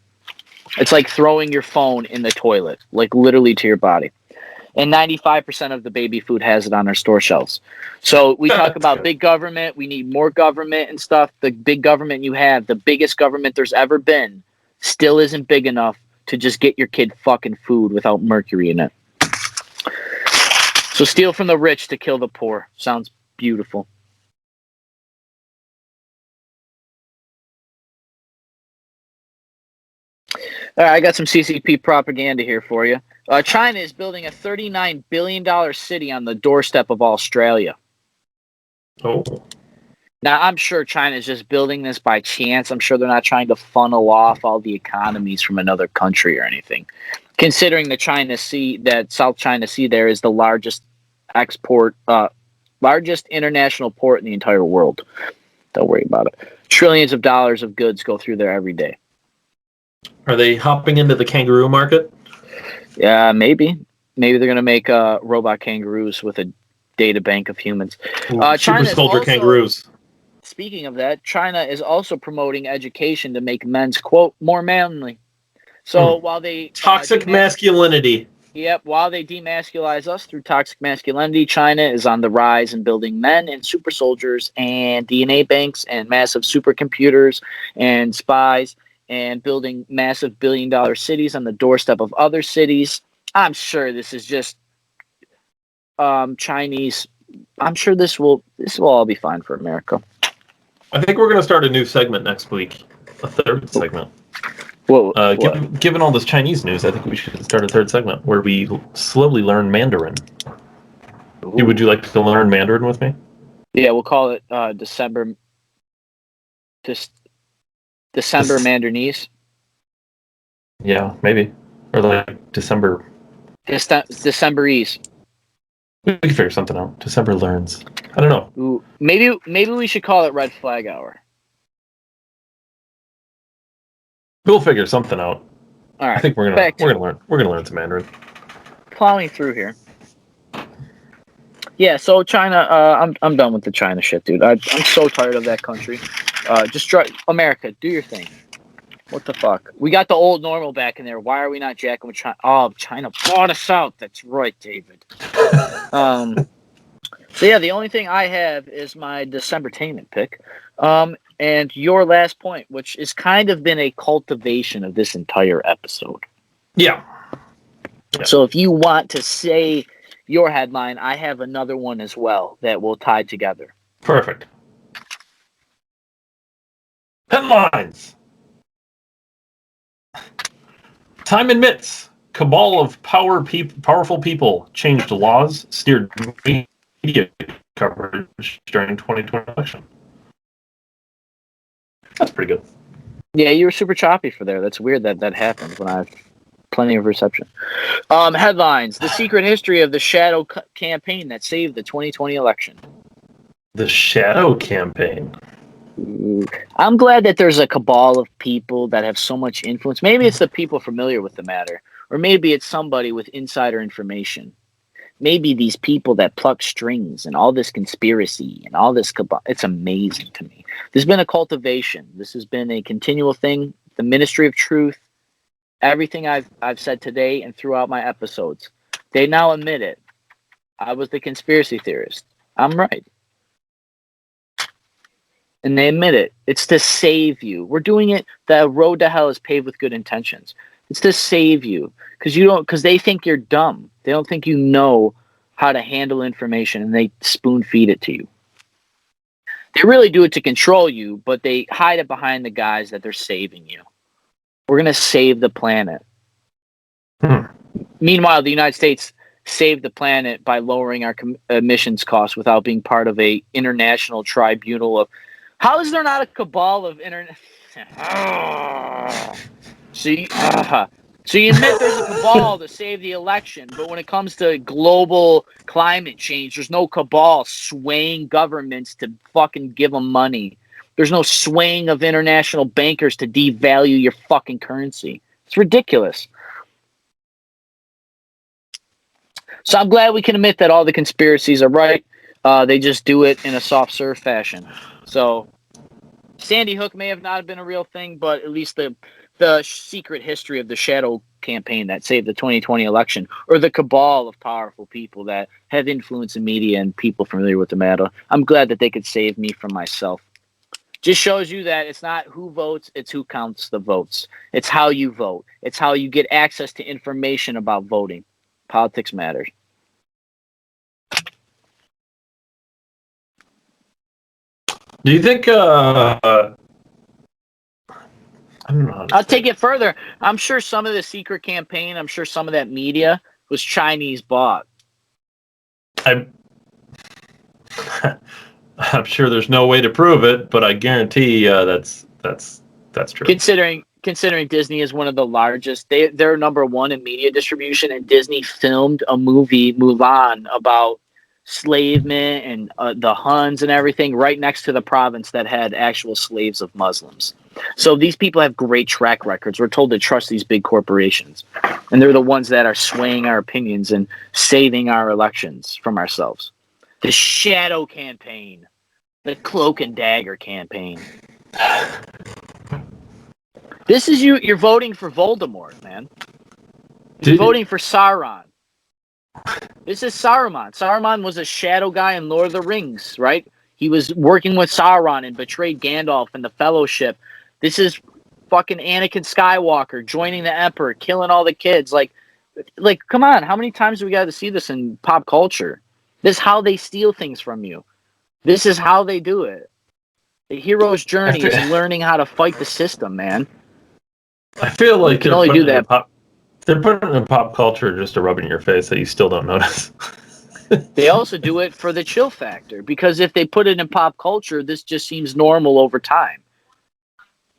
It's like throwing your phone in the toilet, like literally to your body. And 95% of the baby food has it on our store shelves. So we talk about big government. We need more government and stuff. The big government you have, the biggest government there's ever been, still isn't big enough to just get your kid fucking food without mercury in it. So steal from the rich to kill the poor. Sounds beautiful. All right, I got some CCP propaganda here for you. China is building a $39 billion city on the doorstep of Australia. Oh. Now, I'm sure China is just building this by chance. I'm sure they're not trying to funnel off all the economies from another country or anything. Considering the China Sea, that South China Sea there is the largest international port in the entire world. Don't worry about it. Trillions of dollars of goods go through there every day. Are they hopping into the kangaroo market? Yeah, maybe. Maybe they're going to make robot kangaroos with a data bank of humans. Super soldier kangaroos. speaking of that, China is also promoting education to make men's, quote, more manly. So while they Toxic masculinity. Yep, while they demasculize us through toxic masculinity, China is on the rise in building men and super soldiers and DNA banks and massive supercomputers and spies and building massive billion-dollar cities on the doorstep of other cities. I'm sure this is just Chinese. I'm sure this will all be fine for America. I think we're going to start a new segment next week, a third segment. Well, given all this Chinese news, I think we should start a third segment where we slowly learn Mandarin. Ooh. Would you like to learn Mandarin with me? Yeah, we'll call it December Mandarinese. Yeah, maybe. Or like December. Decemberese. We can figure something out. December learns. I don't know. Ooh, maybe we should call it Red Flag Hour. We'll figure something out. All right. I think we're gonna learn some Mandarin. Plowing through here. Yeah, so China. I'm done with the China shit, dude. I'm so tired of that country. Just America, do your thing. What the fuck? We got the old normal back in there. Why are we not jacking with China? Oh, China bought us out. That's right, David. So yeah, the only thing I have is my Decembertainment pick. And your last point, which has kind of been a cultivation of this entire episode. Yeah. So if you want to say your headline, I have another one as well that will tie together. Perfect. Headlines. Time admits cabal of powerful people changed laws, steered media coverage during 2020 election. That's pretty good. Yeah, you were super choppy for there. That's weird that happened when I have plenty of reception. Headlines. The secret history of the shadow campaign that saved the 2020 election. The shadow campaign. I'm glad that there's a cabal of people that have so much influence. Maybe it's the people familiar with the matter, or maybe it's somebody with insider information. Maybe these people that pluck strings and all this conspiracy and all this cabal. It's amazing to me. There's been a cultivation. This has been a continual thing. The Ministry of Truth, everything I've said today and throughout my episodes, they now admit it. I was the conspiracy theorist. I'm right. And they admit it. It's to save you. We're doing it. The road to hell is paved with good intentions. It's to save you because they think you're dumb. They don't think you know how to handle information, and they spoon feed it to you. They really do it to control you, but they hide it behind the guise that they're saving you. We're going to save the planet. Meanwhile, the United States saved the planet by lowering our emissions costs without being part of a international tribunal of. How is there not a cabal of internet? So you admit there's a cabal to save the election, but when it comes to global climate change, there's no cabal swaying governments to fucking give them money. There's no swaying of international bankers to devalue your fucking currency. It's ridiculous. So I'm glad we can admit that all the conspiracies are right. They just do it in a soft serve fashion. So Sandy Hook may have not been a real thing, but at least the secret history of the shadow campaign that saved the 2020 election, or the cabal of powerful people that have influence in media and people familiar with the matter, I'm glad that they could save me from myself. Just shows you that it's not who votes, it's who counts the votes. It's how you vote. It's how you get access to information about voting. Politics matters. Do you think I don't know. I'll take it further. I'm sure some of the secret campaign, I'm sure some of that media was Chinese bought. I'm sure there's no way to prove it, but I guarantee that's true. Considering Disney is one of the largest, they're number one in media distribution, and Disney filmed a movie, Mulan, about enslavement and the Huns and everything right next to the province that had actual slaves of Muslims. So these people have great track records. We're told to trust these big corporations, and they're the ones that are swaying our opinions and saving our elections from ourselves. The shadow campaign. The Cloak and Dagger campaign. This is you. You're voting for Voldemort, man. You're voting for Sauron. This is Saruman. Saruman was a shadow guy in Lord of the Rings, right? He was working with Sauron and betrayed Gandalf and the Fellowship. This is fucking Anakin Skywalker joining the Emperor, killing all the kids. Like, come on. How many times do we got to see this in pop culture? This is how they steal things from you. This is how they do it. The hero's journey is learning how to fight the system, man. I feel like you can only do that. They're putting it in pop culture just to rub it in your face that you still don't notice. They also do it for the chill factor, because if they put it in pop culture, this just seems normal over time.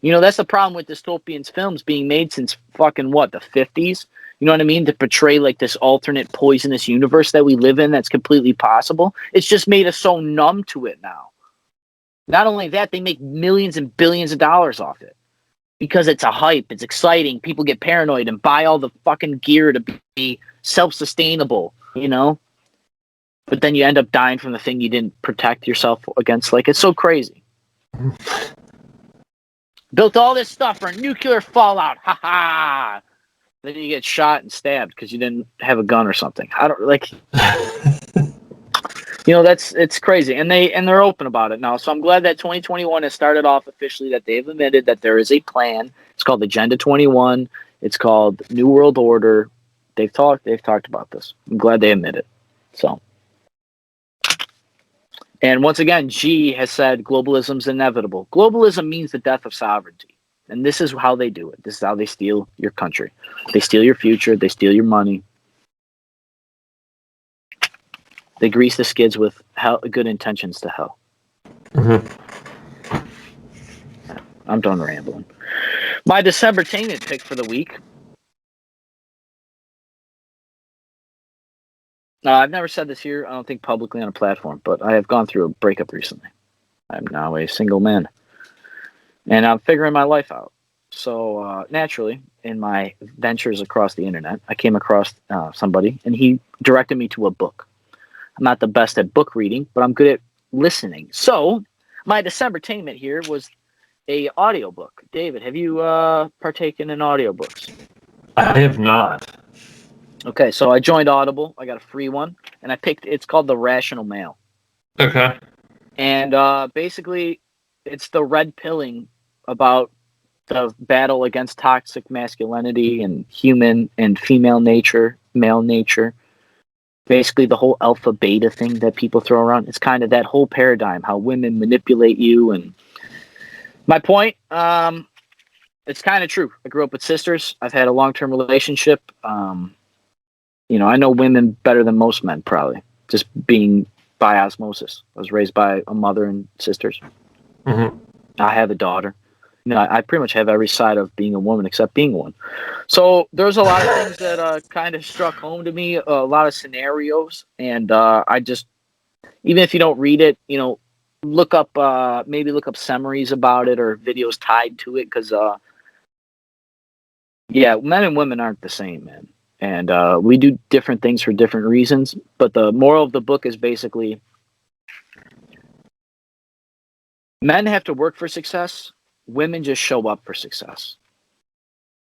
You know, that's the problem with dystopian films being made since fucking what, the 50s? You know what I mean? To portray like this alternate poisonous universe that we live in that's completely possible. It's just made us so numb to it now. Not only that, they make millions and billions of dollars off it. Because it's a hype, it's exciting, people get paranoid and buy all the fucking gear to be self-sustainable, you know? But then you end up dying from the thing you didn't protect yourself against. Like, it's so crazy. Built all this stuff for nuclear fallout, ha. Then you get shot and stabbed because you didn't have a gun or something. I don't, like... You know, it's crazy, and they're open about it now. So I'm glad that 2021 has started off officially, that they've admitted that there is a plan. It's called Agenda 21. It's called New World Order. They've talked about this. I'm glad they admit it. So, and once again, Xi has said globalism's inevitable. Globalism means the death of sovereignty, and this is how they do it. This is how they steal your country. They steal your future. They steal your money. They grease the skids with good intentions to hell. Mm-hmm. I'm done rambling. My Decembertainment pick for the week. I've never said this here, I don't think publicly on a platform, but I have gone through a breakup recently. I'm now a single man. And I'm figuring my life out. So naturally, in my ventures across the internet, I came across somebody, and he directed me to a book. I'm not the best at book reading, but I'm good at listening. So my Decembertainment here was a audiobook. David, have you partaken in audiobooks? I have not. Okay, so I joined Audible. I got a free one, and it's called The Rational Male. Okay. And basically, it's the red pilling about the battle against toxic masculinity and human and female nature, male nature. Basically, the whole alpha beta thing that people throw around. It's kind of that whole paradigm, how women manipulate you. And my point, it's kind of true. I grew up with sisters. I've had a long-term relationship. You know, I know women better than most men, probably, just being by osmosis. I was raised by a mother and sisters. Mm-hmm. I have a daughter. You know, I pretty much have every side of being a woman except being one. So there's a lot of things that kind of struck home to me, a lot of scenarios. And I just, even if you don't read it, you know, maybe look up summaries about it or videos tied to it. Because, yeah, men and women aren't the same, man. And we do different things for different reasons. But the moral of the book is basically men have to work for success. Women just show up for success.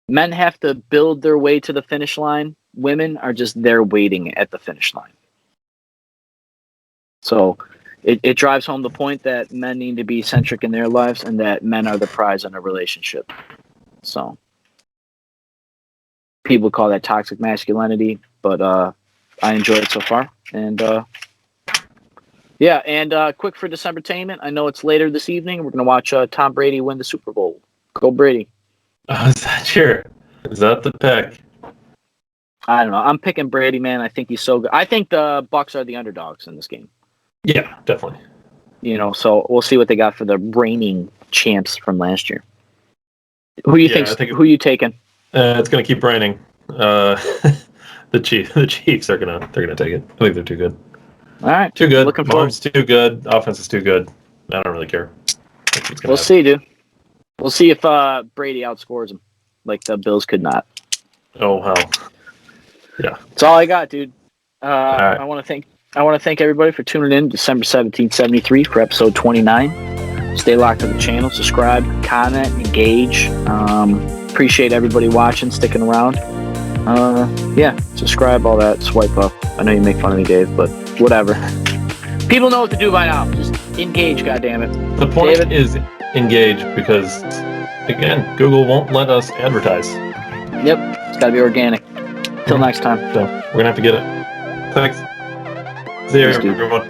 Men have to build their way to the finish line. Women are just there waiting at the finish line. So it drives home the point that men need to be centric in their lives and that men are the prize in a relationship. So people call that toxic masculinity, but I enjoy it so far. And yeah, and quick for Decembertainment. I know it's later this evening. We're going to watch Tom Brady win the Super Bowl. Go Brady. Oh, is that the pick? I don't know. I'm picking Brady, man. I think he's so good. I think the Bucs are the underdogs in this game. Yeah, definitely. You know, so we'll see what they got for the reigning champs from last year. Who do you think? Who are you taking? It's going to keep raining. The Chiefs are they're gonna take it. I think they're too good. All right, too good. Mahomes too good. Offense is too good. I don't really care. We'll see, dude. We'll see if Brady outscores him, like the Bills could not. Oh hell. Yeah. That's all I got, dude. Right. I want to I want to thank everybody for tuning in December 1773 for episode 29. Stay locked to the channel, subscribe, comment, engage. Appreciate everybody watching, sticking around. Yeah, subscribe, all that, swipe up. I know you make fun of me, Dave, but whatever. People know what to do by now. Just engage, goddammit. The point David? is engage because, again, Google won't let us advertise. Yep, it's got to be organic. Till next time. So we're going to have to get it. Thanks. See you, Thanks, dude. everyone.